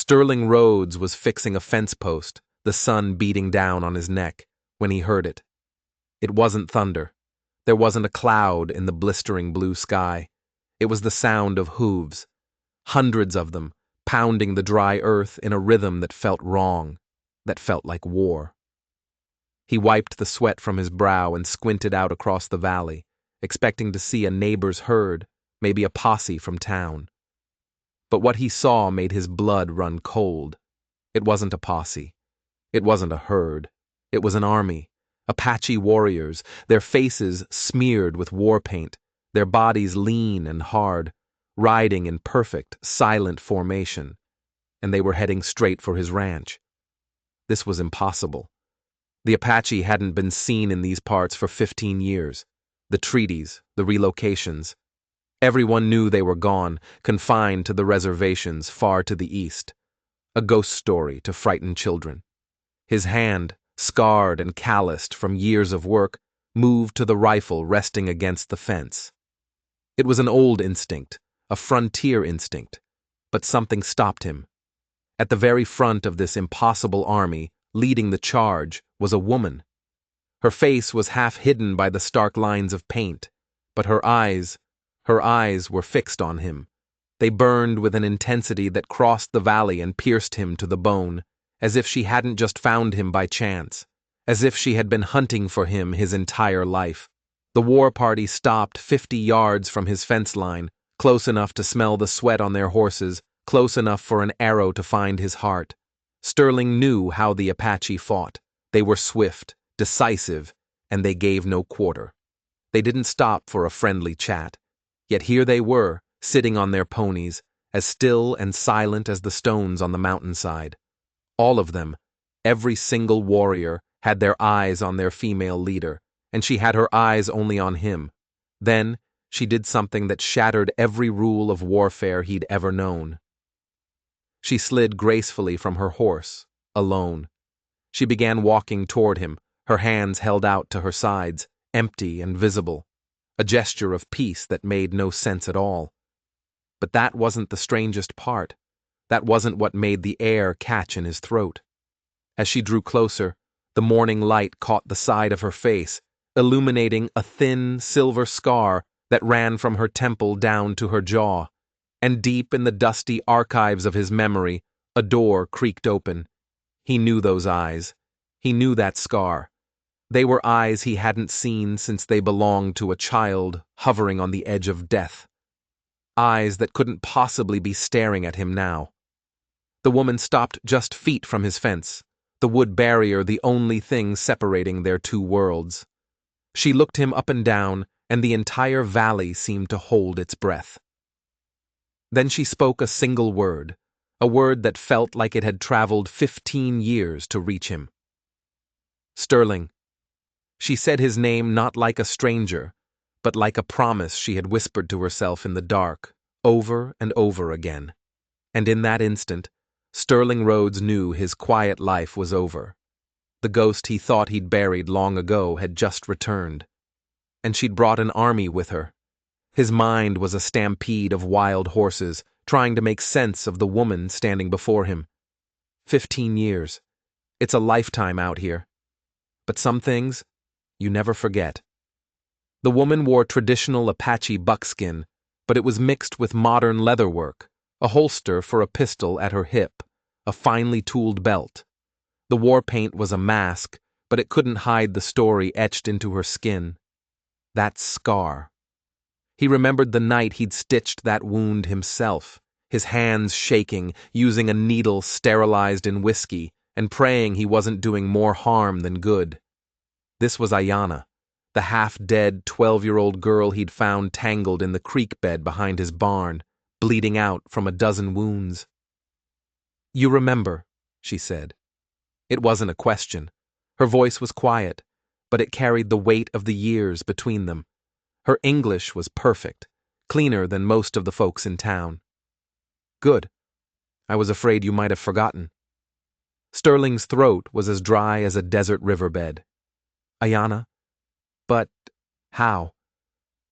Sterling Rhodes was fixing a fence post, the sun beating down on his neck, when he heard it. It wasn't thunder. There wasn't a cloud in the blistering blue sky. It was the sound of hooves, hundreds of them, pounding the dry earth in a rhythm that felt wrong, that felt like war. He wiped the sweat from his brow and squinted out across the valley, expecting to see a neighbor's herd, maybe a posse from town. But what he saw made his blood run cold. It wasn't a posse. It wasn't a herd. It was an army. Apache warriors, their faces smeared with war paint, their bodies lean and hard, riding in perfect, silent formation, and they were heading straight for his ranch. This was impossible. The Apache hadn't been seen in these parts for 15 years. The treaties, the relocations. Everyone knew they were gone, confined to the reservations far to the east. A ghost story to frighten children. His hand, scarred and calloused from years of work, moved to the rifle resting against the fence. It was an old instinct, a frontier instinct, but something stopped him. At the very front of this impossible army, leading the charge, was a woman. Her face was half hidden by the stark lines of paint, but her eyes were fixed on him. They burned with an intensity that crossed the valley and pierced him to the bone, as if she hadn't just found him by chance, as if she had been hunting for him his entire life. The war party stopped 50 yards from his fence line, close enough to smell the sweat on their horses, close enough for an arrow to find his heart. Sterling knew how the Apache fought. They were swift, decisive, and they gave no quarter. They didn't stop for a friendly chat. Yet here they were, sitting on their ponies, as still and silent as the stones on the mountainside. All of them, every single warrior, had their eyes on their female leader, and she had her eyes only on him. Then, she did something that shattered every rule of warfare he'd ever known. She slid gracefully from her horse, alone. She began walking toward him, her hands held out to her sides, empty and visible, a gesture of peace that made no sense at all. But that wasn't the strangest part. That wasn't what made the air catch in his throat. As she drew closer, the morning light caught the side of her face, illuminating a thin, silver scar that ran from her temple down to her jaw. And deep in the dusty archives of his memory, a door creaked open. He knew those eyes. He knew that scar. They were eyes he hadn't seen since they belonged to a child hovering on the edge of death. Eyes that couldn't possibly be staring at him now. The woman stopped just feet from his fence, the wood barrier the only thing separating their two worlds. She looked him up and down, and the entire valley seemed to hold its breath. Then she spoke a single word, a word that felt like it had traveled 15 years to reach him. Sterling. She said his name not like a stranger, but like a promise she had whispered to herself in the dark, over and over again. And in that instant, Sterling Rhodes knew his quiet life was over. The ghost he thought he'd buried long ago had just returned. And she'd brought an army with her. His mind was a stampede of wild horses, trying to make sense of the woman standing before him. 15 years. It's a lifetime out here. But some things, you never forget. The woman wore traditional Apache buckskin, but it was mixed with modern leatherwork, a holster for a pistol at her hip, a finely tooled belt. The war paint was a mask, but it couldn't hide the story etched into her skin. That scar. He remembered the night he'd stitched that wound himself, his hands shaking, using a needle sterilized in whiskey, and praying he wasn't doing more harm than good. This was Ayanna, the half-dead 12-year-old girl he'd found tangled in the creek bed behind his barn, bleeding out from a dozen wounds. "You remember," she said. It wasn't a question. Her voice was quiet, but it carried the weight of the years between them. Her English was perfect, cleaner than most of the folks in town. "Good. I was afraid you might have forgotten." Sterling's throat was as dry as a desert riverbed. "Ayanna? But how?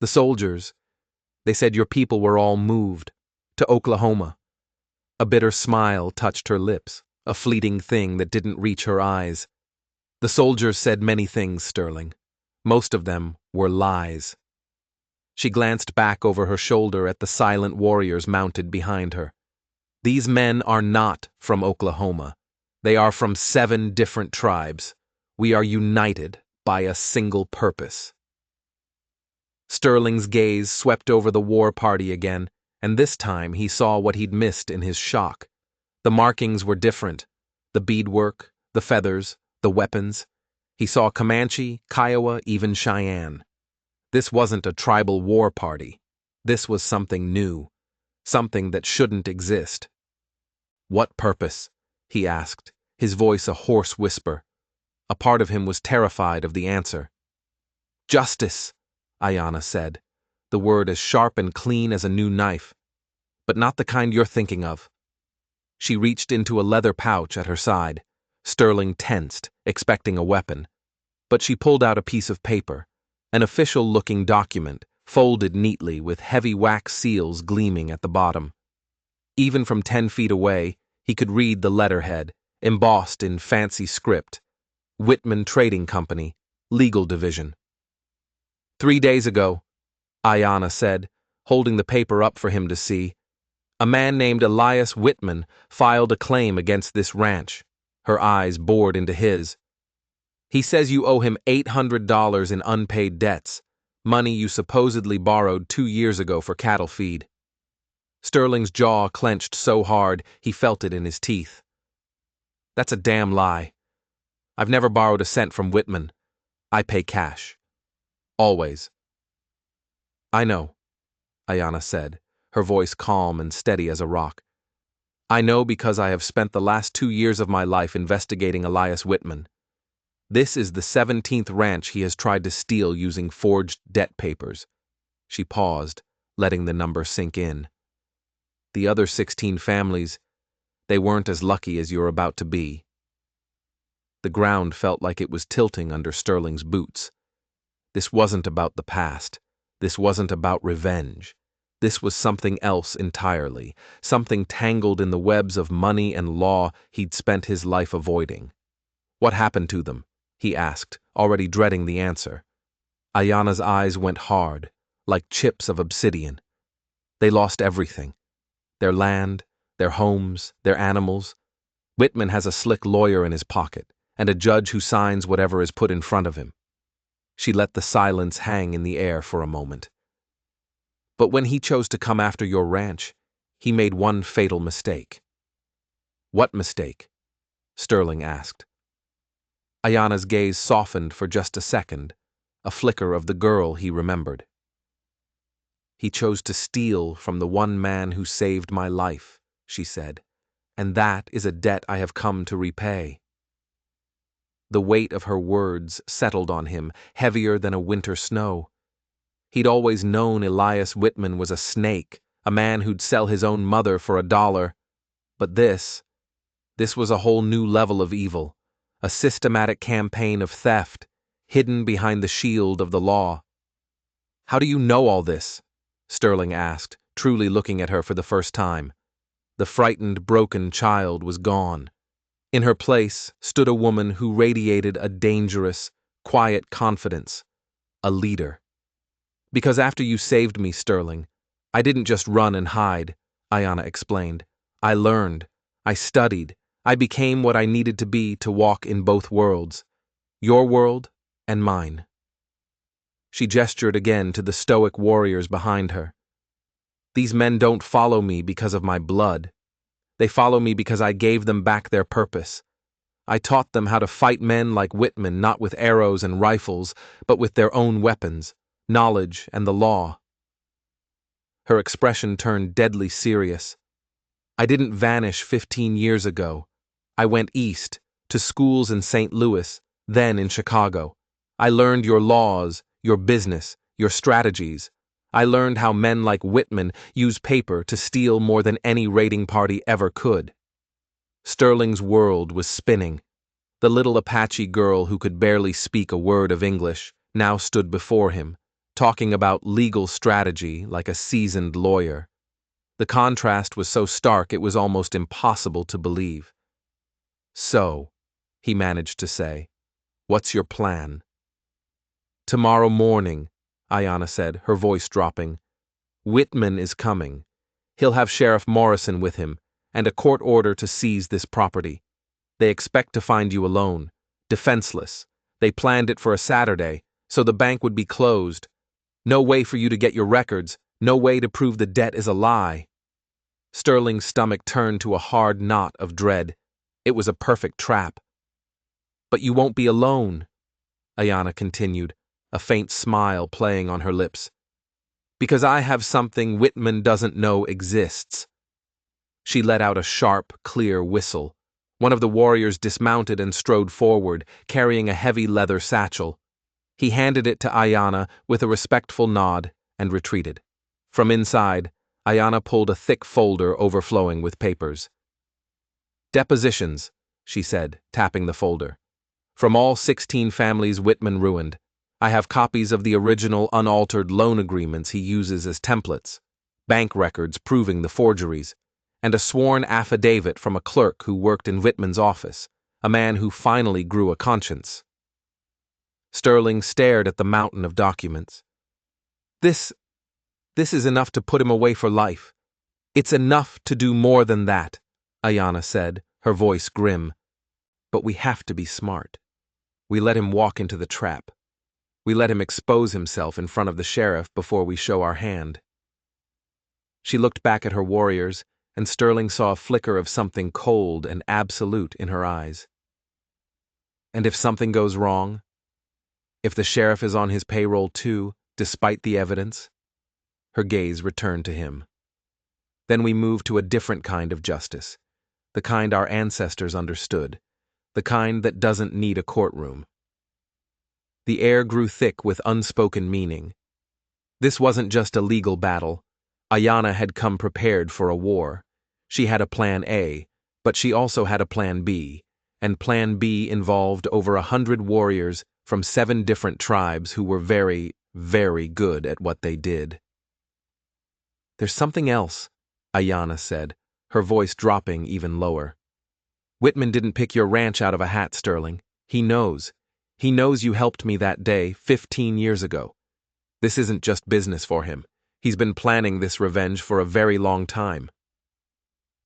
The soldiers, they said your people were all moved to Oklahoma." A bitter smile touched her lips, a fleeting thing that didn't reach her eyes. The soldiers said many things, Sterling. Most of them were lies. She glanced back over her shoulder at the silent warriors mounted behind her. These men are not from Oklahoma. They are from 7 different tribes. We are united by a single purpose. Sterling's gaze swept over the war party again, and this time he saw what he'd missed in his shock. The markings were different. The beadwork, the feathers, the weapons. He saw Comanche, Kiowa, even Cheyenne. This wasn't a tribal war party. This was something new. Something that shouldn't exist. What purpose? He asked, his voice a hoarse whisper. A part of him was terrified of the answer. Justice, Ayanna said, the word as sharp and clean as a new knife. But not the kind you're thinking of. She reached into a leather pouch at her side. Sterling tensed, expecting a weapon. But she pulled out a piece of paper, an official-looking document, folded neatly with heavy wax seals gleaming at the bottom. Even from 10 feet away, he could read the letterhead, embossed in fancy script. Whitman Trading Company, Legal Division. 3 days ago, Ayanna said, holding the paper up for him to see, a man named Elias Whitman filed a claim against this ranch. Her eyes bored into his. He says you owe him $800 in unpaid debts, money you supposedly borrowed 2 years ago for cattle feed. Sterling's jaw clenched so hard he felt it in his teeth. That's a damn lie. I've never borrowed a cent from Whitman. I pay cash. Always. I know, Ayanna said, her voice calm and steady as a rock. I know because I have spent the last 2 years of my life investigating Elias Whitman. This is the 17th ranch he has tried to steal using forged debt papers. She paused, letting the number sink in. The other 16 families, they weren't as lucky as you're about to be. The ground felt like it was tilting under Sterling's boots. This wasn't about the past. This wasn't about revenge. This was something else entirely, something tangled in the webs of money and law he'd spent his life avoiding. What happened to them? He asked, already dreading the answer. Ayanna's eyes went hard, like chips of obsidian. They lost everything. Their land, their homes, their animals. Whitman has a slick lawyer in his pocket, and a judge who signs whatever is put in front of him. She let the silence hang in the air for a moment. But when he chose to come after your ranch, he made one fatal mistake. What mistake? Sterling asked. Ayanna's gaze softened for just a second, a flicker of the girl he remembered. He chose to steal from the one man who saved my life, she said, and that is a debt I have come to repay. The weight of her words settled on him, heavier than a winter snow. He'd always known Elias Whitman was a snake, a man who'd sell his own mother for $1. But this was a whole new level of evil, a systematic campaign of theft, hidden behind the shield of the law. How do you know all this? Sterling asked, truly looking at her for the first time. The frightened, broken child was gone. In her place stood a woman who radiated a dangerous, quiet confidence, a leader. Because after you saved me, Sterling, I didn't just run and hide, Ayanna explained. I learned, I studied, I became what I needed to be to walk in both worlds, your world and mine. She gestured again to the stoic warriors behind her. These men don't follow me because of my blood. They follow me because I gave them back their purpose. I taught them how to fight men like Whitman, not with arrows and rifles, but with their own weapons, knowledge and the law. Her expression turned deadly serious. I didn't vanish 15 years ago. I went east, to schools in St. Louis, then in Chicago. I learned your laws, your business, your strategies. I learned how men like Whitman use paper to steal more than any raiding party ever could. Sterling's world was spinning. The little Apache girl who could barely speak a word of English now stood before him, talking about legal strategy like a seasoned lawyer. The contrast was so stark it was almost impossible to believe. "So," he managed to say, "what's your plan?" "Tomorrow morning," Ayanna said, her voice dropping. "Whitman is coming. He'll have Sheriff Morrison with him, and a court order to seize this property. They expect to find you alone, defenseless. They planned it for a Saturday, so the bank would be closed. No way for you to get your records, no way to prove the debt is a lie." Sterling's stomach turned to a hard knot of dread. It was a perfect trap. "But you won't be alone," Ayanna continued, a faint smile playing on her lips. "Because I have something Whitman doesn't know exists." She let out a sharp, clear whistle. One of the warriors dismounted and strode forward, carrying a heavy leather satchel. He handed it to Ayanna with a respectful nod and retreated. From inside, Ayanna pulled a thick folder overflowing with papers. "Depositions," she said, tapping the folder. "From all 16 families Whitman ruined. I have copies of the original unaltered loan agreements he uses as templates, bank records proving the forgeries, and a sworn affidavit from a clerk who worked in Whitman's office, a man who finally grew a conscience." Sterling stared at the mountain of documents. This is enough to put him away for life. It's enough to do more than that," Ayanna said, her voice grim. "But we have to be smart. We let him walk into the trap. We let him expose himself in front of the sheriff before we show our hand." She looked back at her warriors, and Sterling saw a flicker of something cold and absolute in her eyes. "And if something goes wrong? If the sheriff is on his payroll too, despite the evidence?" Her gaze returned to him. "Then we move to a different kind of justice, the kind our ancestors understood, the kind that doesn't need a courtroom." The air grew thick with unspoken meaning. This wasn't just a legal battle. Ayanna had come prepared for a war. She had a plan A, but she also had a plan B, and plan B involved over 100 warriors from 7 different tribes who were very, very good at what they did. "There's something else," Ayanna said, her voice dropping even lower. "Whitman didn't pick your ranch out of a hat, Sterling. He knows. He knows you helped me that day 15 years ago. This isn't just business for him. He's been planning this revenge for a very long time."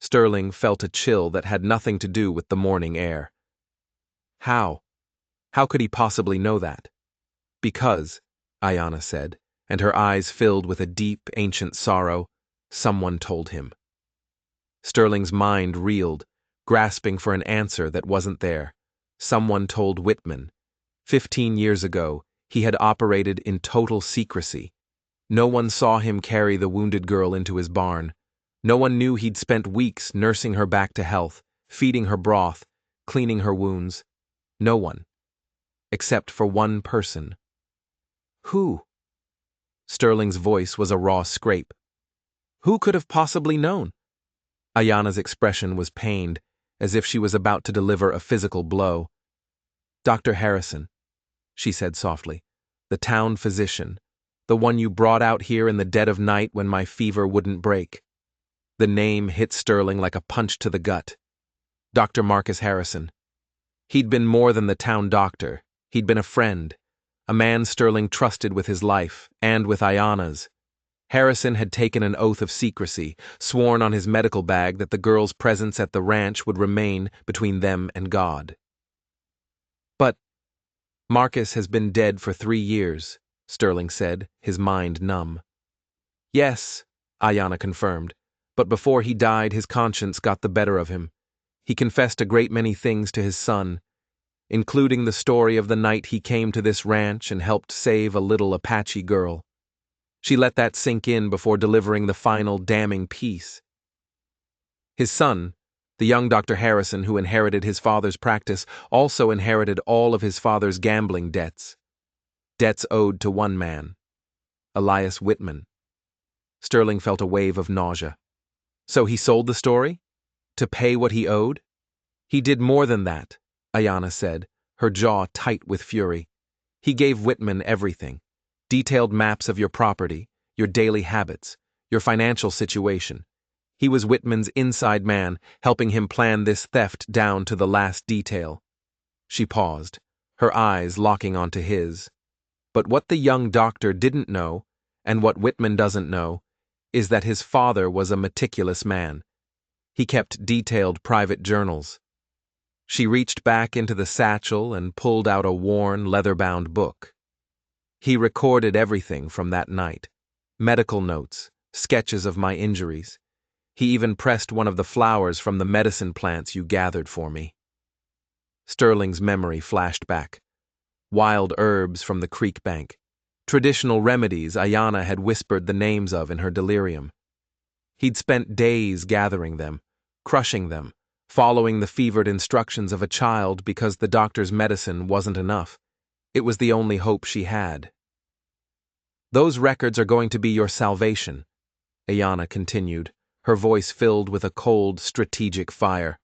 Sterling felt a chill that had nothing to do with the morning air. How? How could he possibly know that? "Because," Ayanna said, and her eyes filled with a deep, ancient sorrow, "someone told him." Sterling's mind reeled, grasping for an answer that wasn't there. Someone told Whitman. 15 years ago, he had operated in total secrecy. No one saw him carry the wounded girl into his barn. No one knew he'd spent weeks nursing her back to health, feeding her broth, cleaning her wounds. No one. Except for one person. Who? Sterling's voice was a raw scrape. Who could have possibly known? Ayanna's expression was pained, as if she was about to deliver a physical blow. "Dr. Harrison," she said softly, "the town physician, the one you brought out here in the dead of night when my fever wouldn't break." The name hit Sterling like a punch to the gut. Dr. Marcus Harrison. He'd been more than the town doctor. He'd been a friend, a man Sterling trusted with his life and with Ayanna's. Harrison had taken an oath of secrecy, sworn on his medical bag that the girl's presence at the ranch would remain between them and God. "But Marcus has been dead for 3 years, Sterling said, his mind numb. "Yes," Ayanna confirmed, "but before he died his conscience got the better of him. He confessed a great many things to his son, including the story of the night he came to this ranch and helped save a little Apache girl. She let that sink in before delivering the final damning piece. His son, the young Dr. Harrison who inherited his father's practice, also inherited all of his father's gambling debts. Debts owed to one man, Elias Whitman." Sterling felt a wave of nausea. "So he sold the story? To pay what he owed?" "He did more than that," Ayanna said, her jaw tight with fury. "He gave Whitman everything. Detailed maps of your property, your daily habits, your financial situation. He was Whitman's inside man, helping him plan this theft down to the last detail. She paused, her eyes locking onto his. But what the young doctor didn't know, and what Whitman doesn't know, is that his father was a meticulous man. He kept detailed private journals. She reached back into the satchel and pulled out a worn, leather-bound book. He recorded everything from that night. Medical notes, sketches of my injuries. He even pressed one of the flowers from the medicine plants you gathered for me. Sterling's memory flashed back. Wild herbs from the creek bank. Traditional remedies Ayanna had whispered the names of in her delirium. He'd spent days gathering them, crushing them, following the fevered instructions of a child because the doctor's medicine wasn't enough. It was the only hope she had. Those records are going to be your salvation, Ayanna continued, her voice filled with a cold, strategic fire,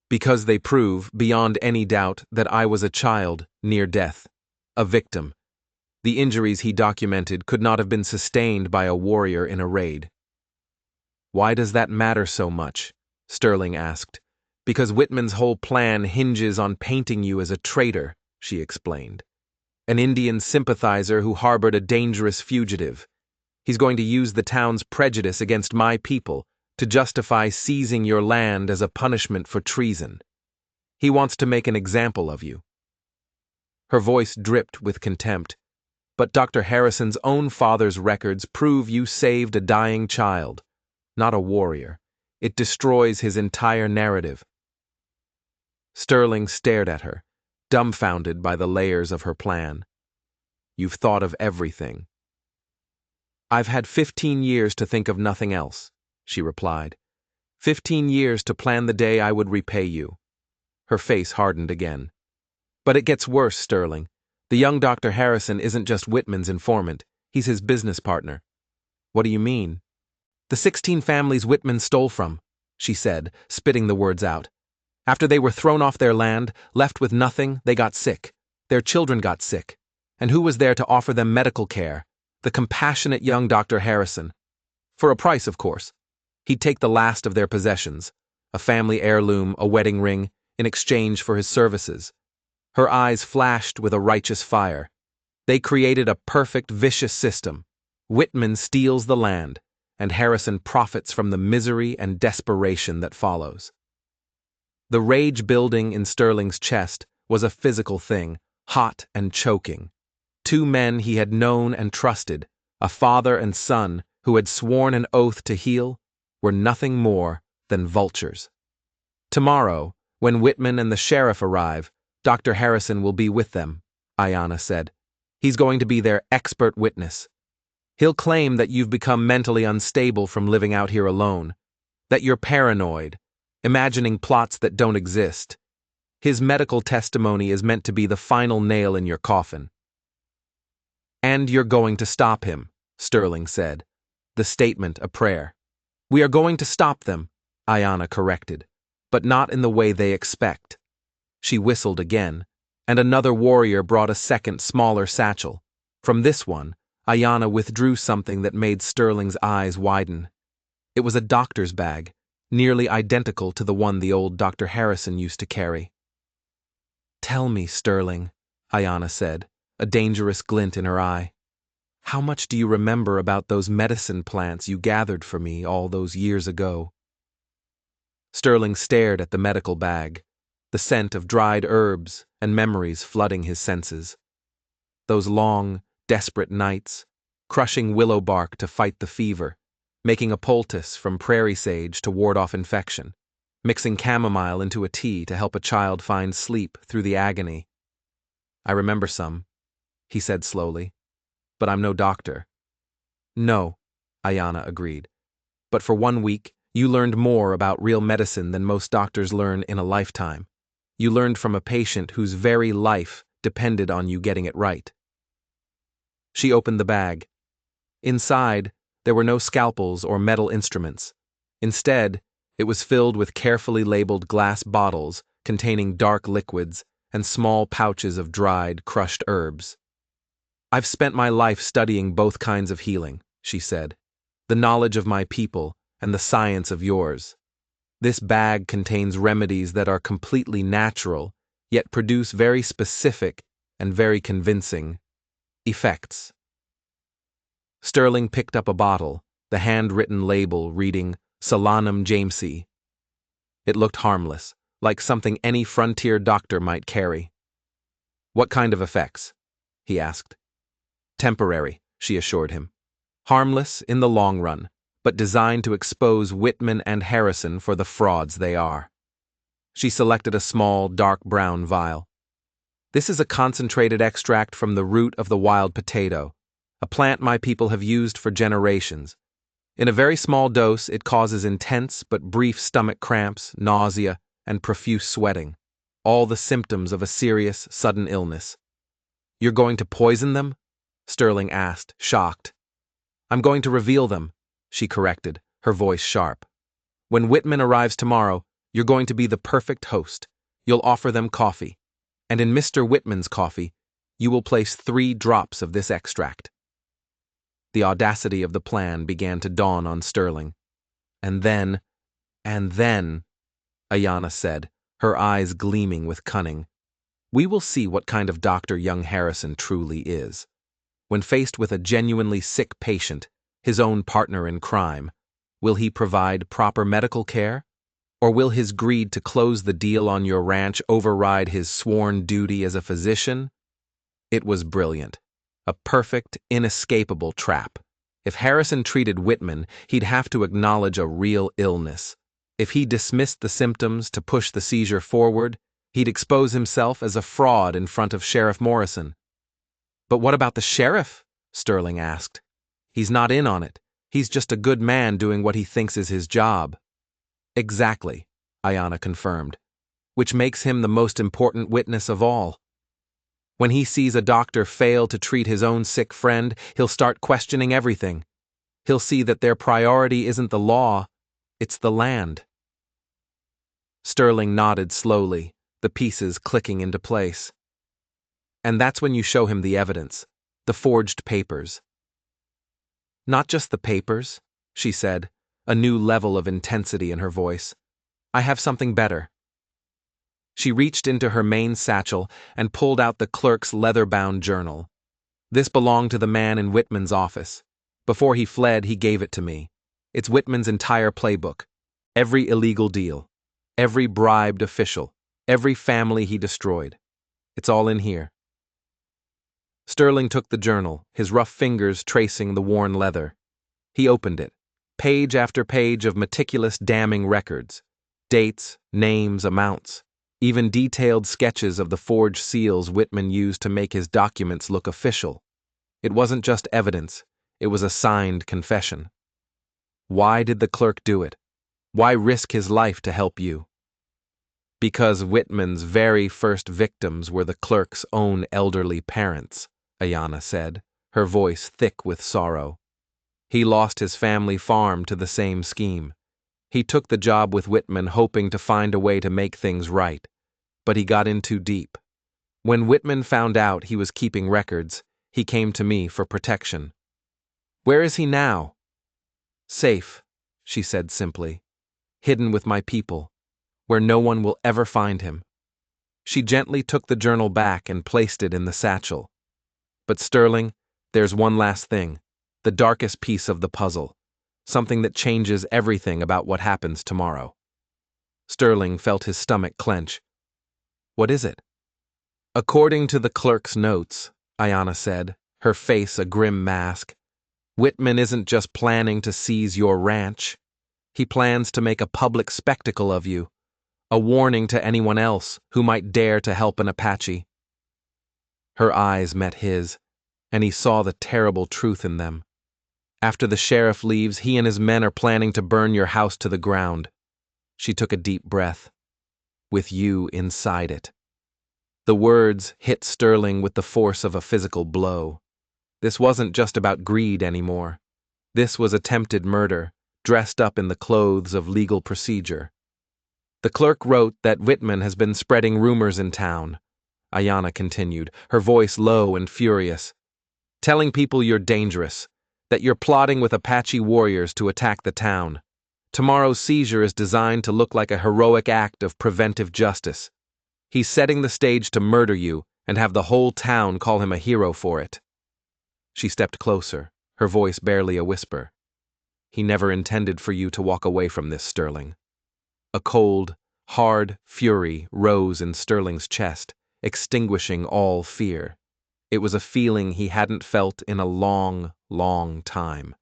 because they prove, beyond any doubt, that I was a child, near death, a victim. The injuries he documented could not have been sustained by a warrior in a raid. Why does that matter so much? Sterling asked. Because Whitman's whole plan hinges on painting you as a traitor, she explained. An Indian sympathizer who harbored a dangerous fugitive. He's going to use the town's prejudice against my people to justify seizing your land as a punishment for treason. He wants to make an example of you. Her voice dripped with contempt. But Dr. Harrison's own father's records prove you saved a dying child, not a warrior. It destroys his entire narrative. Sterling stared at her, dumbfounded by the layers of her plan. You've thought of everything. I've had 15 years to think of nothing else, she replied. 15 years to plan the day I would repay you. Her face hardened again. But it gets worse, Sterling. The young Dr. Harrison isn't just Whitman's informant, he's his business partner. What do you mean? The 16 families Whitman stole from, she said, spitting the words out. After they were thrown off their land, left with nothing, they got sick. Their children got sick. And who was there to offer them medical care? The compassionate young Dr. Harrison. For a price, of course. He'd take the last of their possessions, a family heirloom, a wedding ring, in exchange for his services. Her eyes flashed with a righteous fire. They created a perfect, vicious system. Whitman steals the land, and Harrison profits from the misery and desperation that follows. The rage building in Sterling's chest was a physical thing, hot and choking. Two men he had known and trusted, a father and son who had sworn an oath to heal, were nothing more than vultures. Tomorrow, when Whitman and the sheriff arrive, Dr. Harrison will be with them, Ayanna said. He's going to be their expert witness. He'll claim that you've become mentally unstable from living out here alone, that you're paranoid, imagining plots that don't exist. His medical testimony is meant to be the final nail in your coffin. And you're going to stop him, Sterling said, the statement a prayer. We are going to stop them, Ayanna corrected, but not in the way they expect. She whistled again, and another warrior brought a second, smaller satchel. From this one, Ayanna withdrew something that made Sterling's eyes widen. It was a doctor's bag, nearly identical to the one the old Dr. Harrison used to carry. Tell me, Sterling, Ayanna said, a dangerous glint in her eye. How much do you remember about those medicine plants you gathered for me all those years ago? Sterling stared at the medical bag, the scent of dried herbs and memories flooding his senses. Those long, desperate nights, crushing willow bark to fight the fever, making a poultice from prairie sage to ward off infection, mixing chamomile into a tea to help a child find sleep through the agony. I remember some, he said slowly, but I'm no doctor. No, Ayanna agreed, but for 1 week, you learned more about real medicine than most doctors learn in a lifetime. You learned from a patient whose very life depended on you getting it right. She opened the bag. Inside, there were no scalpels or metal instruments. Instead, it was filled with carefully labeled glass bottles containing dark liquids and small pouches of dried, crushed herbs. I've spent my life studying both kinds of healing, she said. The knowledge of my people and the science of yours. This bag contains remedies that are completely natural, yet produce very specific and very convincing effects. Sterling picked up a bottle, the handwritten label reading Solanum Jamesi. It looked harmless, like something any frontier doctor might carry. What kind of effects? He asked. Temporary, she assured him. Harmless in the long run, but designed to expose Whitman and Harrison for the frauds they are. She selected a small, dark brown vial. This is a concentrated extract from the root of the wild potato, a plant my people have used for generations. In a very small dose, it causes intense but brief stomach cramps, nausea, and profuse sweating, all the symptoms of a serious, sudden illness. You're going to poison them? Sterling asked, shocked. I'm going to reveal them, she corrected, her voice sharp. When Whitman arrives tomorrow, you're going to be the perfect host. You'll offer them coffee. And in Mr. Whitman's coffee, you will place 3 drops of this extract. The audacity of the plan began to dawn on Sterling. And then, Ayanna said, her eyes gleaming with cunning, we will see what kind of doctor young Harrison truly is. When faced with a genuinely sick patient, his own partner in crime, will he provide proper medical care? Or will his greed to close the deal on your ranch override his sworn duty as a physician? It was brilliant. A perfect, inescapable trap. If Harrison treated Whitman, he'd have to acknowledge a real illness. If he dismissed the symptoms to push the seizure forward, he'd expose himself as a fraud in front of Sheriff Morrison. But what about the sheriff? Sterling asked. He's not in on it. He's just a good man doing what he thinks is his job. Exactly, Ayanna confirmed, which makes him the most important witness of all. When he sees a doctor fail to treat his own sick friend, he'll start questioning everything. He'll see that their priority isn't the law, it's the land. Sterling nodded slowly, the pieces clicking into place. And that's when you show him the evidence, the forged papers. Not just the papers, she said, a new level of intensity in her voice. I have something better. She reached into her main satchel and pulled out the clerk's leather-bound journal. This belonged to the man in Whitman's office. Before he fled, he gave it to me. It's Whitman's entire playbook. Every illegal deal. Every bribed official. Every family he destroyed. It's all in here. Sterling took the journal, his rough fingers tracing the worn leather. He opened it. Page after page of meticulous damning records. Dates, names, amounts. Even detailed sketches of the forged seals Whitman used to make his documents look official. It wasn't just evidence, it was a signed confession. Why did the clerk do it? Why risk his life to help you? Because Whitman's very first victims were the clerk's own elderly parents, Ayanna said, her voice thick with sorrow. He lost his family farm to the same scheme. He took the job with Whitman hoping to find a way to make things right, but he got in too deep. When Whitman found out he was keeping records, he came to me for protection. Where is he now? Safe, she said simply. Hidden with my people, where no one will ever find him. She gently took the journal back and placed it in the satchel. But Sterling, there's one last thing, the darkest piece of the puzzle, something that changes everything about what happens tomorrow. Sterling felt his stomach clench. What is it? According to the clerk's notes, Ayanna said, her face a grim mask, Whitman isn't just planning to seize your ranch. He plans to make a public spectacle of you, a warning to anyone else who might dare to help an Apache. Her eyes met his, and he saw the terrible truth in them. After the sheriff leaves, he and his men are planning to burn your house to the ground. She took a deep breath. With you inside it. The words hit Sterling with the force of a physical blow. This wasn't just about greed anymore. This was attempted murder, dressed up in the clothes of legal procedure. The clerk wrote that Whitman has been spreading rumors in town, Ayanna continued, her voice low and furious, telling people you're dangerous, that you're plotting with Apache warriors to attack the town. Tomorrow's seizure is designed to look like a heroic act of preventive justice. He's setting the stage to murder you and have the whole town call him a hero for it." She stepped closer, her voice barely a whisper. "He never intended for you to walk away from this, Sterling." A cold, hard fury rose in Sterling's chest, extinguishing all fear. It was a feeling he hadn't felt in a long, long time.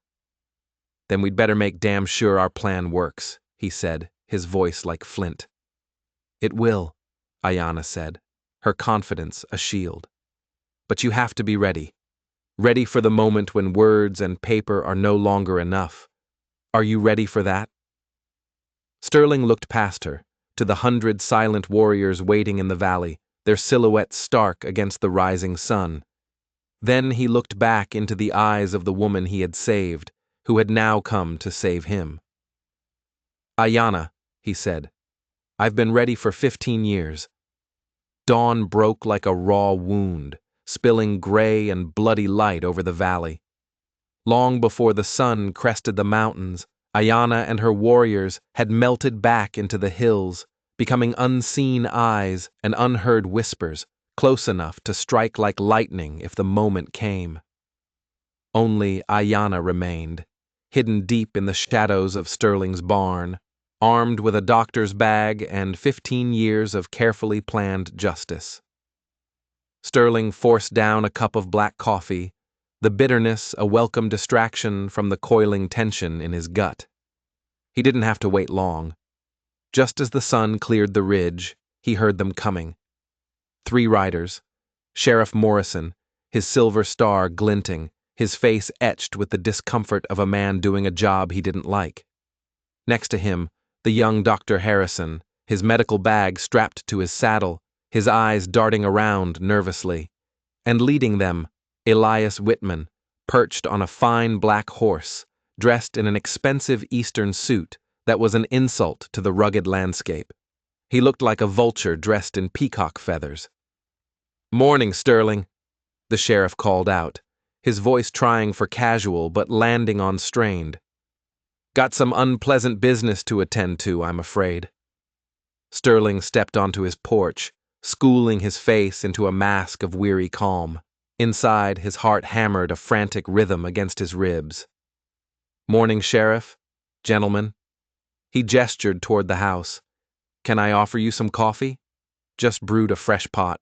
"Then we'd better make damn sure our plan works," he said, his voice like flint. "It will," Ayanna said, her confidence a shield. "But you have to be ready. Ready for the moment when words and paper are no longer enough. Are you ready for that?" Sterling looked past her, to the 100 silent warriors waiting in the valley, their silhouettes stark against the rising sun. Then he looked back into the eyes of the woman he had saved, who had now come to save him. "Ayanna," he said, "I've been ready for 15 years. Dawn broke like a raw wound, spilling gray and bloody light over the valley. Long before the sun crested the mountains, Ayanna and her warriors had melted back into the hills, becoming unseen eyes and unheard whispers, close enough to strike like lightning if the moment came. Only Ayanna remained, hidden deep in the shadows of Sterling's barn, armed with a doctor's bag and 15 years of carefully planned justice. Sterling forced down a cup of black coffee, the bitterness a welcome distraction from the coiling tension in his gut. He didn't have to wait long. Just as the sun cleared the ridge, he heard them coming. 3 riders, Sheriff Morrison, his silver star glinting, his face etched with the discomfort of a man doing a job he didn't like. Next to him, the young Dr. Harrison, his medical bag strapped to his saddle, his eyes darting around nervously. And leading them, Elias Whitman, perched on a fine black horse, dressed in an expensive Eastern suit that was an insult to the rugged landscape. He looked like a vulture dressed in peacock feathers. "Morning, Sterling," the sheriff called out, his voice trying for casual but landing on strained. "Got some unpleasant business to attend to, I'm afraid." Sterling stepped onto his porch, schooling his face into a mask of weary calm. Inside, his heart hammered a frantic rhythm against his ribs. "Morning, Sheriff. Gentlemen." He gestured toward the house. "Can I offer you some coffee? Just brewed a fresh pot."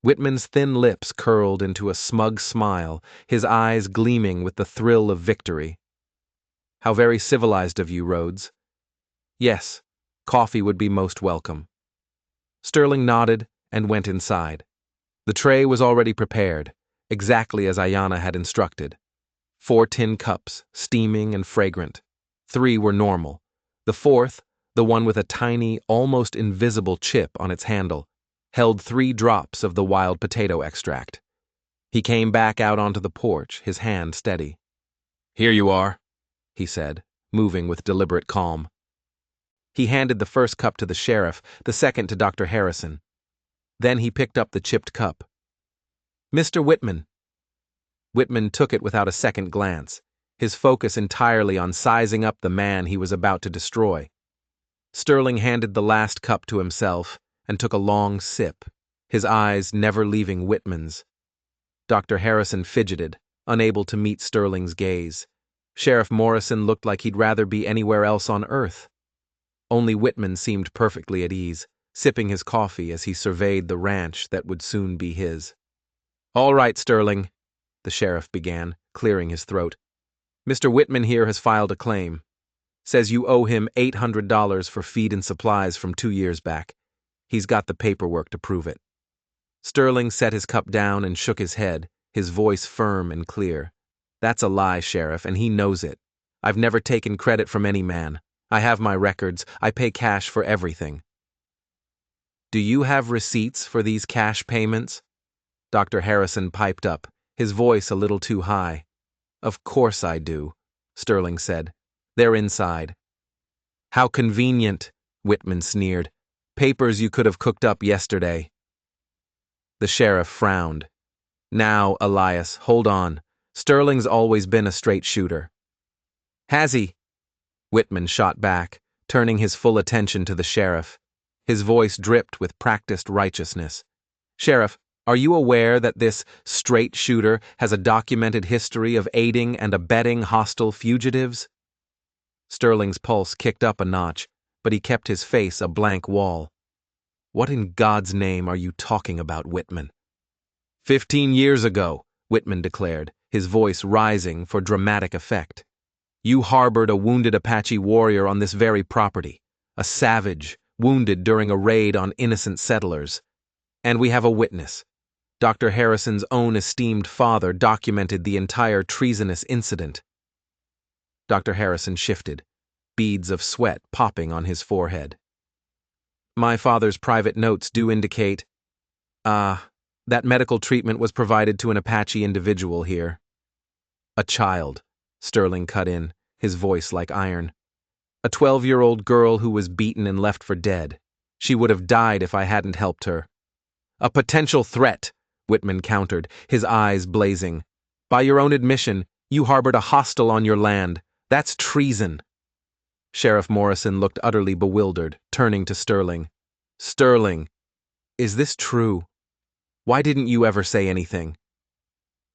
Whitman's thin lips curled into a smug smile, his eyes gleaming with the thrill of victory. "How very civilized of you, Rhodes." "Yes, coffee would be most welcome." Sterling nodded and went inside. The tray was already prepared, exactly as Ayanna had instructed. 4 tin cups, steaming and fragrant. 3 were normal. The 4th, the one with a tiny, almost invisible chip on its handle, held 3 drops of the wild potato extract. He came back out onto the porch, his hand steady. "Here you are," he said, moving with deliberate calm. He handed the first cup to the sheriff, the second to Dr. Harrison. Then he picked up the chipped cup. "Mr. Whitman." Whitman took it without a second glance, his focus entirely on sizing up the man he was about to destroy. Sterling handed the last cup to himself and took a long sip, his eyes never leaving Whitman's. Dr. Harrison fidgeted, unable to meet Sterling's gaze. Sheriff Morrison looked like he'd rather be anywhere else on Earth. Only Whitman seemed perfectly at ease, sipping his coffee as he surveyed the ranch that would soon be his. "All right, Sterling," the sheriff began, clearing his throat. "Mr. Whitman here has filed a claim. Says you owe him $800 for feed and supplies from 2 years back. He's got the paperwork to prove it." Sterling set his cup down and shook his head, his voice firm and clear. "That's a lie, Sheriff, and he knows it. I've never taken credit from any man. I have my records. I pay cash for everything." "Do you have receipts for these cash payments?" Dr. Harrison piped up, his voice a little too high. "Of course I do," Sterling said. "They're inside." "How convenient," Whitman sneered. "Papers you could have cooked up yesterday." The sheriff frowned. "Now, Elias, hold on. Sterling's always been a straight shooter." "Has he?" Whitman shot back, turning his full attention to the sheriff. His voice dripped with practiced righteousness. "Sheriff, are you aware that this straight shooter has a documented history of aiding and abetting hostile fugitives?" Sterling's pulse kicked up a notch, but he kept his face a blank wall. "What in God's name are you talking about, Whitman?" 15 years ago, Whitman declared, his voice rising for dramatic effect. "You harbored a wounded Apache warrior on this very property, a savage, wounded during a raid on innocent settlers. And we have a witness. Dr. Harrison's own esteemed father documented the entire treasonous incident." Dr. Harrison shifted, beads of sweat popping on his forehead. "My father's private notes do indicate, that medical treatment was provided to an Apache individual here." "A child," Sterling cut in, his voice like iron. "A 12-year-old girl who was beaten and left for dead. She would have died if I hadn't helped her." "A potential threat," Whitman countered, his eyes blazing. "By your own admission, you harbored a hostile on your land. That's treason." Sheriff Morrison looked utterly bewildered, turning to Sterling. "Sterling, is this true? Why didn't you ever say anything?"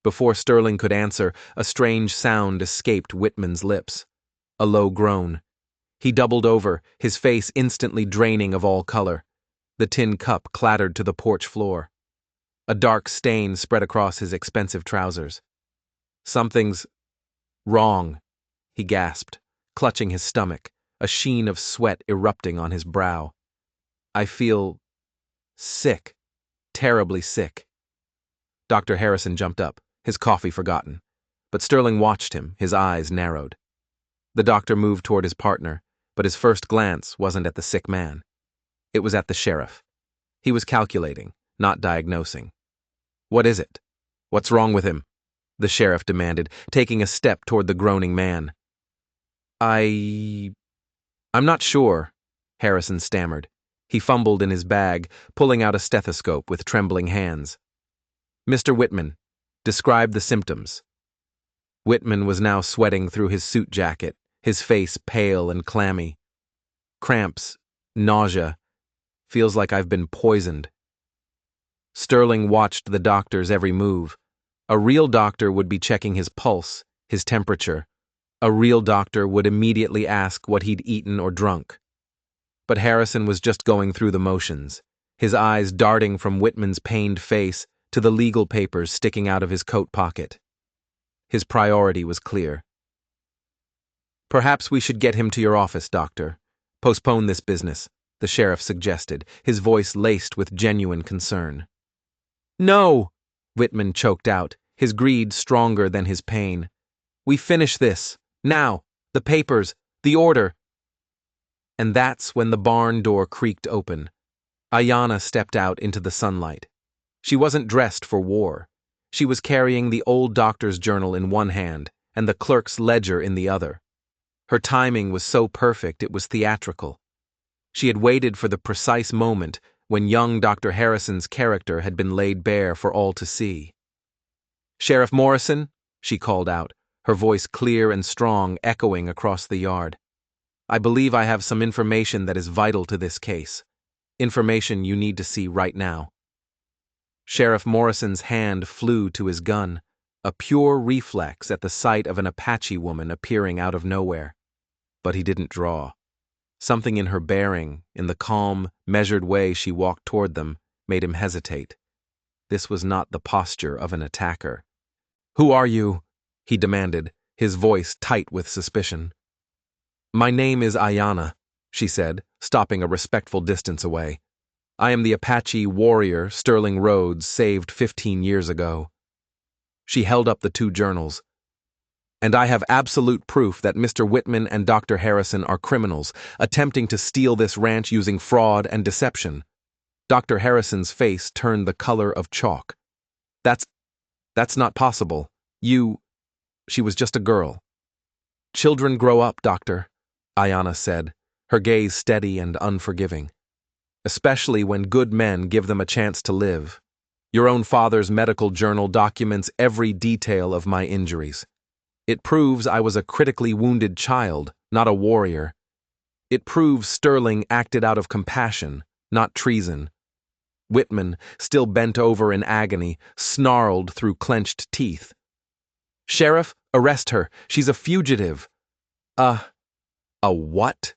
Before Sterling could answer, a strange sound escaped Whitman's lips. A low groan. He doubled over, his face instantly draining of all color. The tin cup clattered to the porch floor. A dark stain spread across his expensive trousers. "Something's wrong," he gasped, clutching his stomach, a sheen of sweat erupting on his brow. "I feel sick, terribly sick." Dr. Harrison jumped up, his coffee forgotten, but Sterling watched him, his eyes narrowed. The doctor moved toward his partner, but his first glance wasn't at the sick man. It was at the sheriff. He was calculating, not diagnosing. "What is it? What's wrong with him?" the sheriff demanded, taking a step toward the groaning man. I'm not sure," Harrison stammered. He fumbled in his bag, pulling out a stethoscope with trembling hands. "Mr. Whitman, describe the symptoms." Whitman was now sweating through his suit jacket, his face pale and clammy. "Cramps, nausea, feels like I've been poisoned." Sterling watched the doctor's every move. A real doctor would be checking his pulse, his temperature. A real doctor would immediately ask what he'd eaten or drunk. But Harrison was just going through the motions, his eyes darting from Whitman's pained face to the legal papers sticking out of his coat pocket. His priority was clear. "Perhaps we should get him to your office, doctor. Postpone this business," the sheriff suggested, his voice laced with genuine concern. "No!" Whitman choked out, his greed stronger than his pain. "We finish this. Now! The papers! The order!" And that's when the barn door creaked open. Ayanna stepped out into the sunlight. She wasn't dressed for war. She was carrying the old doctor's journal in one hand and the clerk's ledger in the other. Her timing was so perfect it was theatrical. She had waited for the precise moment when young Dr. Harrison's character had been laid bare for all to see. "Sheriff Morrison," she called out, her voice clear and strong, echoing across the yard. "I believe I have some information that is vital to this case. Information you need to see right now." Sheriff Morrison's hand flew to his gun, a pure reflex at the sight of an Apache woman appearing out of nowhere. But he didn't draw. Something in her bearing, in the calm, measured way she walked toward them, made him hesitate. This was not the posture of an attacker. "Who are you?" he demanded, his voice tight with suspicion. "My name is Ayanna," she said, stopping a respectful distance away. "I am the Apache warrior Sterling Rhodes saved 15 years ago." She held up the two journals. "And I have absolute proof that Mr. Whitman and Dr. Harrison are criminals, attempting to steal this ranch using fraud and deception." Dr. Harrison's face turned the color of chalk. That's not possible. She was just a girl." "Children grow up, doctor," Ayanna said, her gaze steady and unforgiving. "Especially when good men give them a chance to live. Your own father's medical journal documents every detail of my injuries. It proves I was a critically wounded child, not a warrior. It proves Sterling acted out of compassion, not treason. Whitman, still bent over in agony, snarled through clenched teeth. "Sheriff, arrest her. She's a fugitive." A what?"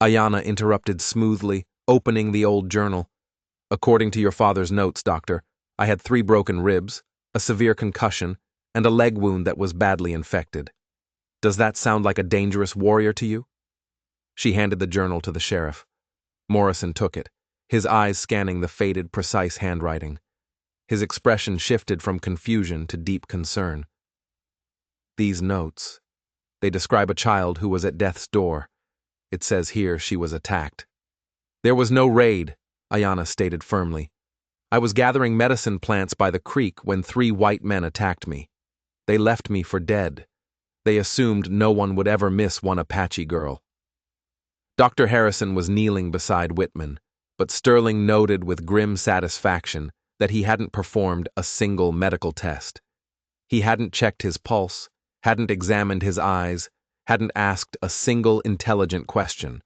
Ayanna interrupted smoothly, opening the old journal. "According to your father's notes, doctor, I had 3 broken ribs, a severe concussion, and a leg wound that was badly infected. Does that sound like a dangerous warrior to you?" She handed the journal to the sheriff. Morrison took it, his eyes scanning the faded, precise handwriting. His expression shifted from confusion to deep concern. "These notes, they describe a child who was at death's door. It says here she was attacked." "There was no raid," Ayanna stated firmly. "I was gathering medicine plants by the creek when 3 white men attacked me. They left me for dead. They assumed no one would ever miss one Apache girl." Dr. Harrison was kneeling beside Whitman, but Sterling noted with grim satisfaction that he hadn't performed a single medical test. He hadn't checked his pulse, hadn't examined his eyes, hadn't asked a single intelligent question.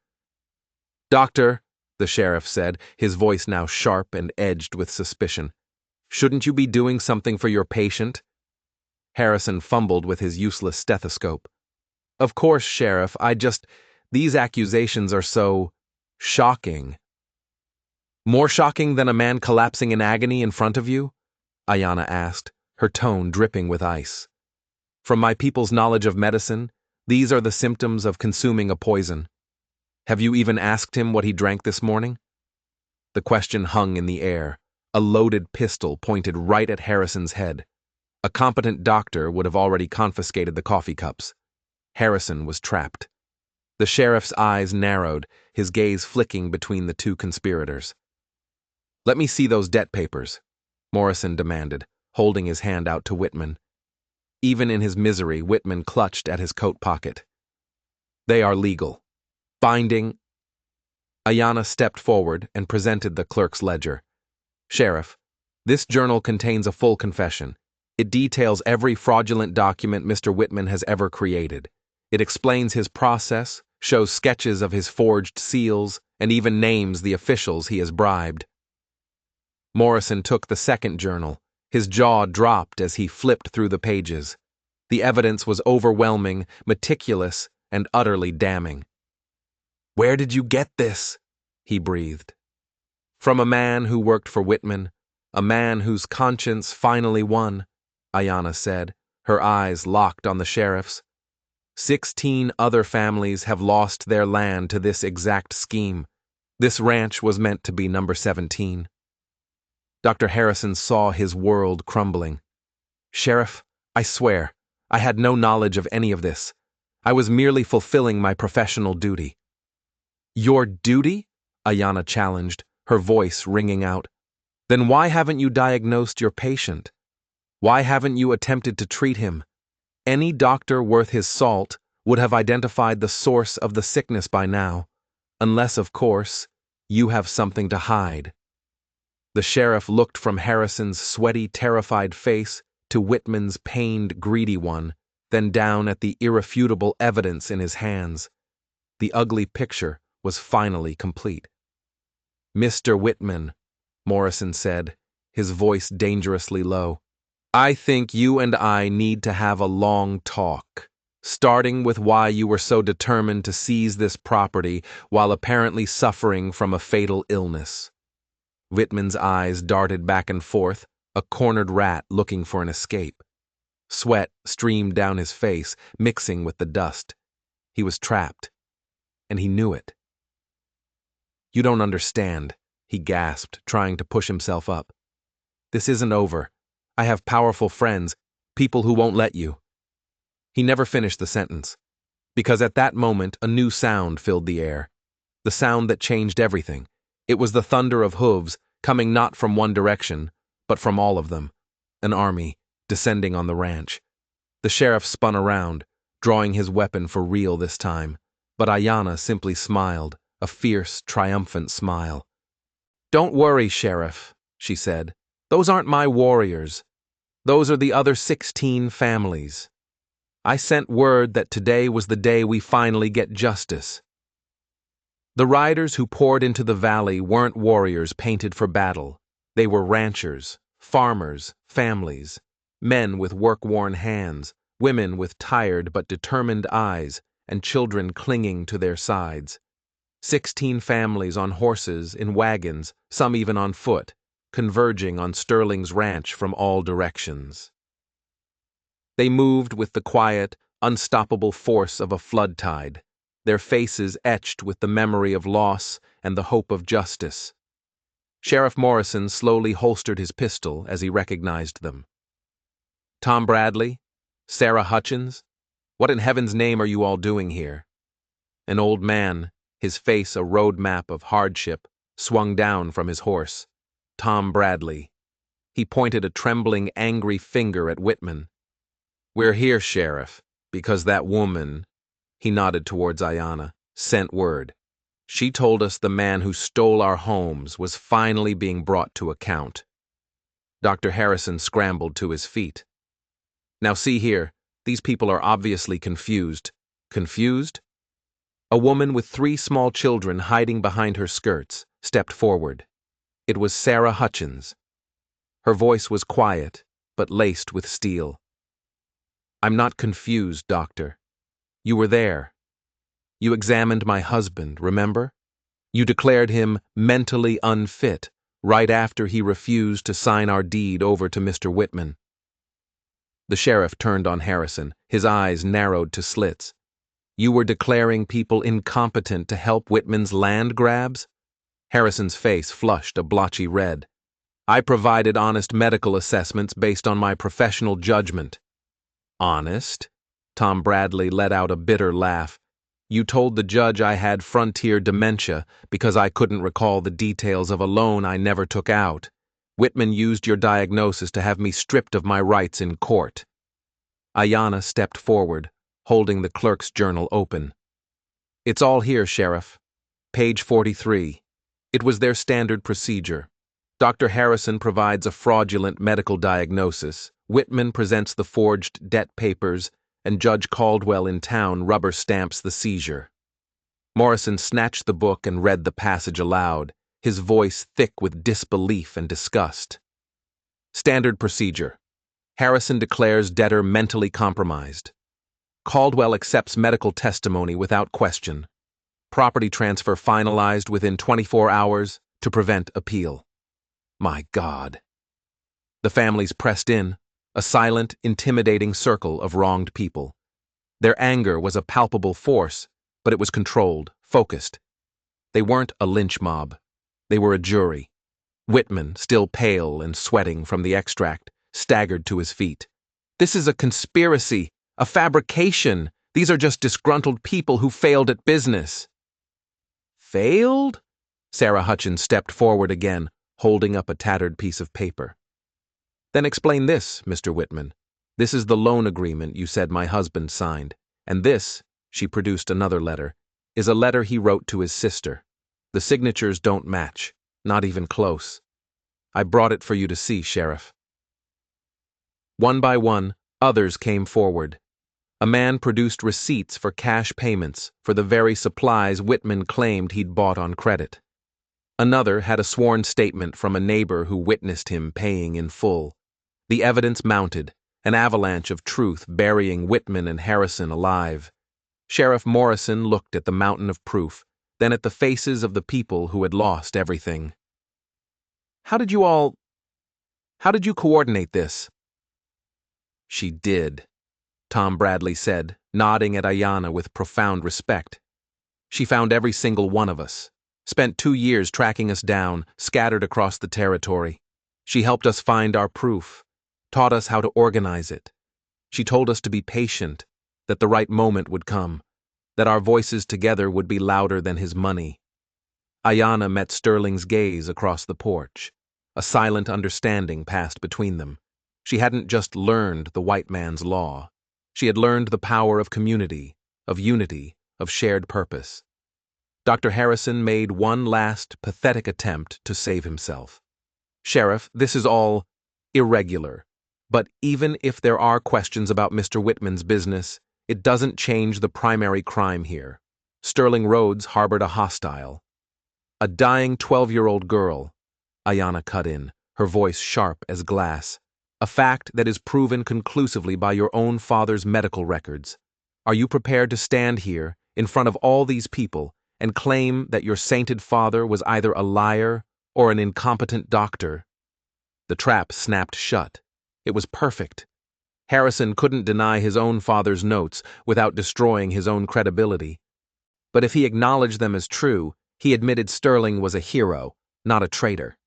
"Doctor," the sheriff said, his voice now sharp and edged with suspicion, "shouldn't you be doing something for your patient?" Harrison fumbled with his useless stethoscope. "Of course, Sheriff, these accusations are so shocking." "More shocking than a man collapsing in agony in front of you?" Ayanna asked, her tone dripping with ice. "From my people's knowledge of medicine, these are the symptoms of consuming a poison. Have you even asked him what he drank this morning?" The question hung in the air, a loaded pistol pointed right at Harrison's head. A competent doctor would have already confiscated the coffee cups. Harrison was trapped. The sheriff's eyes narrowed, his gaze flicking between the 2 conspirators. "Let me see those debt papers," Morrison demanded, holding his hand out to Whitman. Even in his misery, Whitman clutched at his coat pocket. "They are legal. Binding." Ayanna stepped forward and presented the clerk's ledger. "Sheriff, this journal contains a full confession. It details every fraudulent document Mr. Whitman has ever created. It explains his process, shows sketches of his forged seals, and even names the officials he has bribed." Morrison took the second journal. His jaw dropped as he flipped through the pages. The evidence was overwhelming, meticulous, and utterly damning. "Where did you get this?" he breathed. "From a man who worked for Whitman, a man whose conscience finally won," Ayanna said, her eyes locked on the sheriff's. 16 other families have lost their land to this exact scheme. This ranch was meant to be number 17. Dr. Harrison saw his world crumbling. "Sheriff, I swear, I had no knowledge of any of this. I was merely fulfilling my professional duty." "Your duty?" Ayanna challenged, her voice ringing out. "Then why haven't you diagnosed your patient? Why haven't you attempted to treat him? Any doctor worth his salt would have identified the source of the sickness by now, unless, of course, you have something to hide." The sheriff looked from Harrison's sweaty, terrified face to Whitman's pained, greedy one, then down at the irrefutable evidence in his hands. The ugly picture was finally complete. "Mr. Whitman," Morrison said, his voice dangerously low, "I think you and I need to have a long talk, starting with why you were so determined to seize this property while apparently suffering from a fatal illness." Whitman's eyes darted back and forth, a cornered rat looking for an escape. Sweat streamed down his face, mixing with the dust. He was trapped, and he knew it. "You don't understand," he gasped, trying to push himself up. "This isn't over. I have powerful friends, people who won't let you." He never finished the sentence, because at that moment a new sound filled the air. The sound that changed everything. It was the thunder of hooves, coming not from one direction, but from all of them. An army, descending on the ranch. The sheriff spun around, drawing his weapon for real this time, but Ayanna simply smiled, a fierce, triumphant smile. "Don't worry, Sheriff," she said. "Those aren't my warriors. Those are the other 16 families." I sent word that today was the day we finally get justice. The riders who poured into the valley weren't warriors painted for battle. They were ranchers, farmers, families, men with work-worn hands, women with tired but determined eyes, and children clinging to their sides. 16 families on horses, in wagons, some even on foot, converging on Sterling's ranch from all directions. They moved with the quiet, unstoppable force of a flood tide, their faces etched with the memory of loss and the hope of justice. Sheriff Morrison slowly holstered his pistol as he recognized them. Tom Bradley? Sarah Hutchins? What in heaven's name are you all doing here? An old man, his face a road map of hardship, swung down from his horse. Tom Bradley. He pointed a trembling, angry finger at Whitman. We're here, Sheriff, because that woman, he nodded towards Ayanna, sent word. She told us the man who stole our homes was finally being brought to account. Dr. Harrison scrambled to his feet. Now see here, these people are obviously confused. Confused? A woman with 3 small children hiding behind her skirts stepped forward. It was Sarah Hutchins. Her voice was quiet, but laced with steel. I'm not confused, Doctor. You were there. You examined my husband, remember? You declared him mentally unfit right after he refused to sign our deed over to Mr. Whitman. The sheriff turned on Harrison, his eyes narrowed to slits. You were declaring people incompetent to help Whitman's land grabs? Harrison's face flushed a blotchy red. I provided honest medical assessments based on my professional judgment. Honest? Tom Bradley let out a bitter laugh. You told the judge I had frontier dementia because I couldn't recall the details of a loan I never took out. Whitman used your diagnosis to have me stripped of my rights in court. Ayanna stepped forward, holding the clerk's journal open. It's all here, Sheriff. Page 43. It was their standard procedure. Dr. Harrison provides a fraudulent medical diagnosis, Whitman presents the forged debt papers, and Judge Caldwell in town rubber stamps the seizure. Morrison snatched the book and read the passage aloud, his voice thick with disbelief and disgust. Standard procedure. Harrison declares debtor mentally compromised. Caldwell accepts medical testimony without question. Property transfer finalized within 24 hours to prevent appeal. My God. The families pressed in, a silent, intimidating circle of wronged people. Their anger was a palpable force, but it was controlled, focused. They weren't a lynch mob. They were a jury. Whitman, still pale and sweating from the extract, staggered to his feet. This is a conspiracy, a fabrication. These are just disgruntled people who failed at business. Failed? Sarah Hutchins stepped forward again, holding up a tattered piece of paper. Then explain this, Mr. Whitman. This is the loan agreement you said my husband signed. And this, she produced another letter, is a letter he wrote to his sister. The signatures don't match, not even close. I brought it for you to see, Sheriff. One by one, others came forward. A man produced receipts for cash payments for the very supplies Whitman claimed he'd bought on credit. Another had a sworn statement from a neighbor who witnessed him paying in full. The evidence mounted, an avalanche of truth burying Whitman and Harrison alive. Sheriff Morrison looked at the mountain of proof, then at the faces of the people who had lost everything. How did you coordinate this? She did, Tom Bradley said, nodding at Ayanna with profound respect. She found every single one of us. Spent 2 years tracking us down, scattered across the territory. She helped us find our proof, taught us how to organize it. She told us to be patient, that the right moment would come, that our voices together would be louder than his money. Ayanna met Sterling's gaze across the porch. A silent understanding passed between them. She hadn't just learned the white man's law. She had learned the power of community, of unity, of shared purpose. Dr. Harrison made one last, pathetic attempt to save himself. Sheriff, this is all irregular, But even if there are questions about Mr. Whitman's business, it doesn't change the primary crime here. Sterling Rhodes harbored a hostile. A dying 12-year-old girl, Ayanna cut in, her voice sharp as glass. A fact that is proven conclusively by your own father's medical records. Are you prepared to stand here, in front of all these people, and claim that your sainted father was either a liar or an incompetent doctor? The trap snapped shut. It was perfect. Harrison couldn't deny his own father's notes without destroying his own credibility. But if he acknowledged them as true, he admitted Sterling was a hero, not a traitor.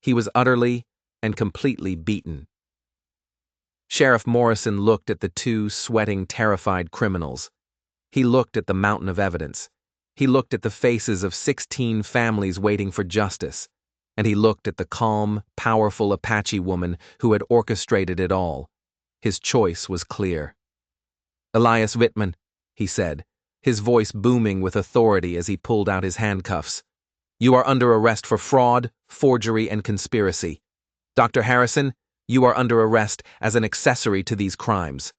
He was utterly and completely beaten. Sheriff Morrison looked at the two sweating, terrified criminals. He looked at the mountain of evidence. He looked at the faces of 16 families waiting for justice. And he looked at the calm, powerful Apache woman who had orchestrated it all. His choice was clear. "Elias Whitman," he said, his voice booming with authority as he pulled out his handcuffs. "You are under arrest for fraud, forgery, and conspiracy. Dr. Harrison, you are under arrest as an accessory to these crimes."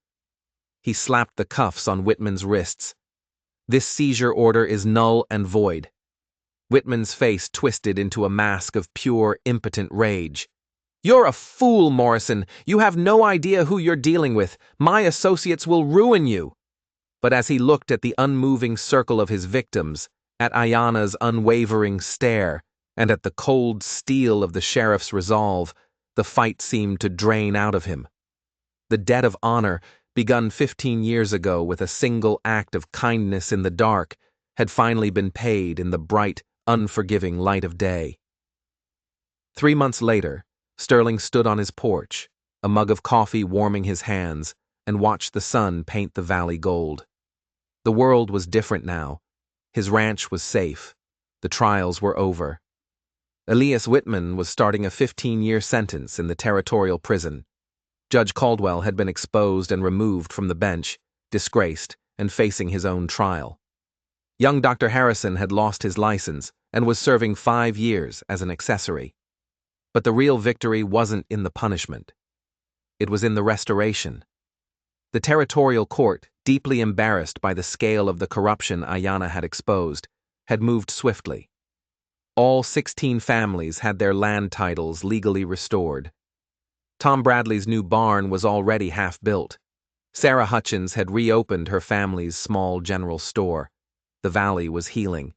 He slapped the cuffs on Whitman's wrists. "This seizure order is null and void." Whitman's face twisted into a mask of pure, impotent rage. "You're a fool, Morrison. You have no idea who you're dealing with. My associates will ruin you." But as he looked at the unmoving circle of his victims, at Ayanna's unwavering stare, and at the cold steel of the sheriff's resolve, the fight seemed to drain out of him. The debt of honor, begun 15 years ago with a single act of kindness in the dark, had finally been paid in the bright, unforgiving light of day. 3 months later, Sterling stood on his porch, a mug of coffee warming his hands, and watched the sun paint the valley gold. The world was different now. His ranch was safe. The trials were over. Elias Whitman was starting a 15-year sentence in the territorial prison. Judge Caldwell had been exposed and removed from the bench, disgraced, and facing his own trial. Young Dr. Harrison had lost his license and was serving 5 years as an accessory. But the real victory wasn't in the punishment. It was in the restoration. The territorial court, deeply embarrassed by the scale of the corruption Ayanna had exposed, had moved swiftly. All 16 families had their land titles legally restored. Tom Bradley's new barn was already half built. Sarah Hutchins had reopened her family's small general store. The valley was healing.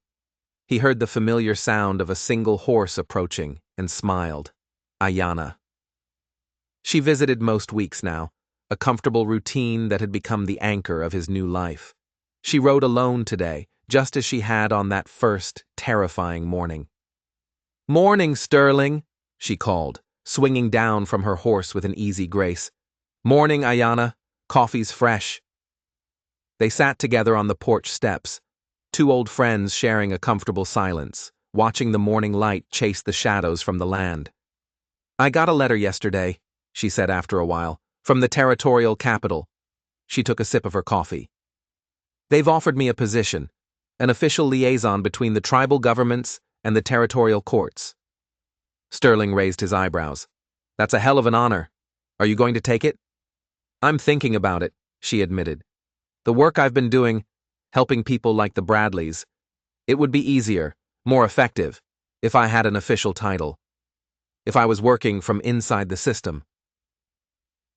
He heard the familiar sound of a single horse approaching and smiled. Ayanna. She visited most weeks now, a comfortable routine that had become the anchor of his new life. She rode alone today, just as she had on that first, terrifying morning. "Morning, Sterling," she called, swinging down from her horse with an easy grace. "Morning, Ayanna. Coffee's fresh." They sat together on the porch steps, two old friends sharing a comfortable silence, watching the morning light chase the shadows from the land. "I got a letter yesterday," she said after a while, "from the territorial capital." She took a sip of her coffee. "They've offered me a position, an official liaison between the tribal governments and the territorial courts." Sterling raised his eyebrows. "That's a hell of an honor. Are you going to take it?" "I'm thinking about it," she admitted. "The work I've been doing, helping people like the Bradleys, it would be easier, more effective, if I had an official title. If I was working from inside the system."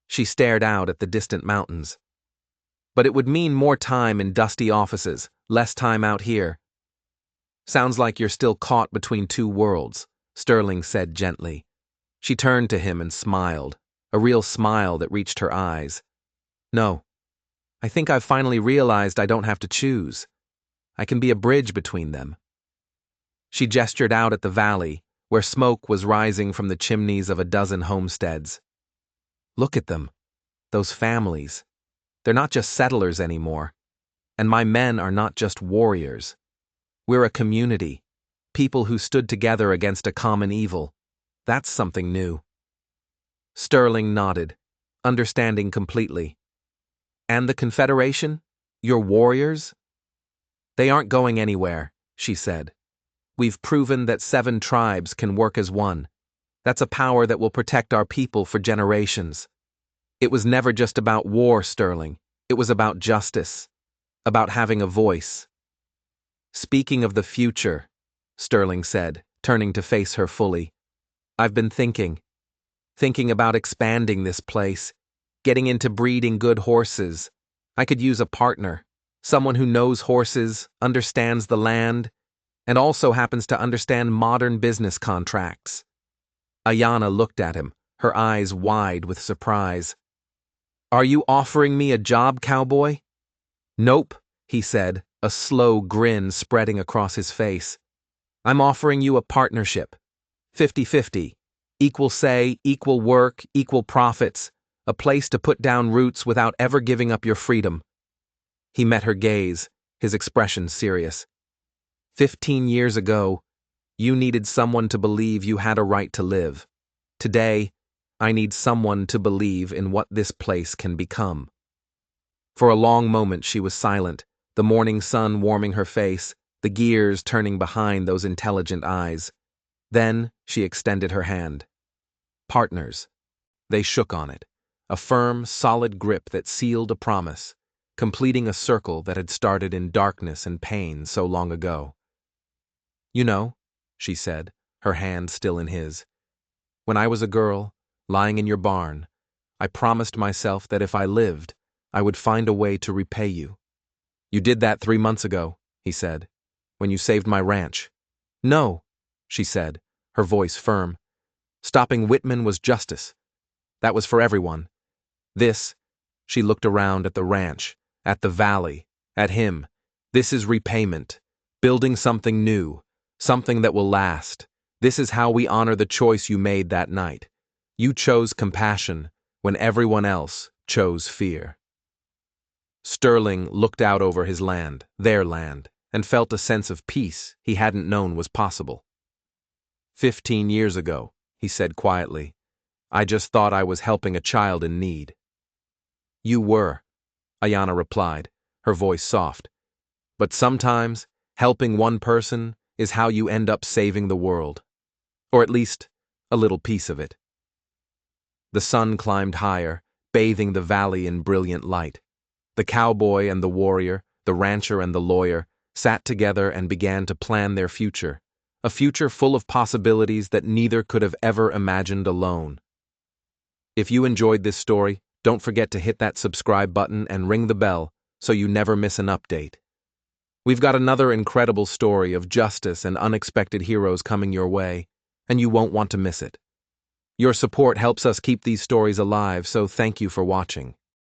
She stared out at the distant mountains. "But it would mean more time in dusty offices, less time out here." "Sounds like you're still caught between two worlds," Sterling said gently. She turned to him and smiled, a real smile that reached her eyes. "No. I think I've finally realized I don't have to choose. I can be a bridge between them." She gestured out at the valley, where smoke was rising from the chimneys of a dozen homesteads. "Look at them. Those families. They're not just settlers anymore. And my men are not just warriors. We're a community, people who stood together against a common evil. That's something new." Sterling nodded, understanding completely. "And the Confederation? Your warriors?" "They aren't going anywhere," she said. "We've proven that 7 tribes can work as one. That's a power that will protect our people for generations." It was never just about war, Sterling. It was about justice, about having a voice. Speaking of the future, Sterling said, turning to face her fully, I've been thinking about expanding this place, getting into breeding good horses. I could use a partner, someone who knows horses, understands the land, and also happens to understand modern business contracts. Ayanna looked at him, her eyes wide with surprise. Are you offering me a job, Cowboy? Nope, he said, a slow grin spreading across his face. I'm offering you a partnership. 50-50. Equal say, equal work, equal profits. A place to put down roots without ever giving up your freedom. He met her gaze, his expression serious. 15 years ago, you needed someone to believe you had a right to live. Today, I need someone to believe in what this place can become. For a long moment she was silent, the morning sun warming her face, the gears turning behind those intelligent eyes. Then she extended her hand. Partners. They shook on it, a firm, solid grip that sealed a promise, completing a circle that had started in darkness and pain so long ago. You know, she said, her hand still in his, when I was a girl, lying in your barn, I promised myself that if I lived, I would find a way to repay you. You did that 3 months ago, he said, when you saved my ranch. No, she said, her voice firm. Stopping Whitman was justice. That was for everyone. This, she looked around at the ranch, at the valley, at him. This is repayment, building something new, something that will last. This is how we honor the choice you made that night. You chose compassion when everyone else chose fear. Sterling looked out over his land, their land, and felt a sense of peace he hadn't known was possible. 15 years ago, he said quietly, I just thought I was helping a child in need. You were, Ayanna replied, her voice soft. But sometimes, helping one person is how you end up saving the world. Or at least, a little piece of it. The sun climbed higher, bathing the valley in brilliant light. The cowboy and the warrior, the rancher and the lawyer, sat together and began to plan their future, a future full of possibilities that neither could have ever imagined alone. If you enjoyed this story, don't forget to hit that subscribe button and ring the bell so you never miss an update. We've got another incredible story of justice and unexpected heroes coming your way, and you won't want to miss it. Your support helps us keep these stories alive, so thank you for watching.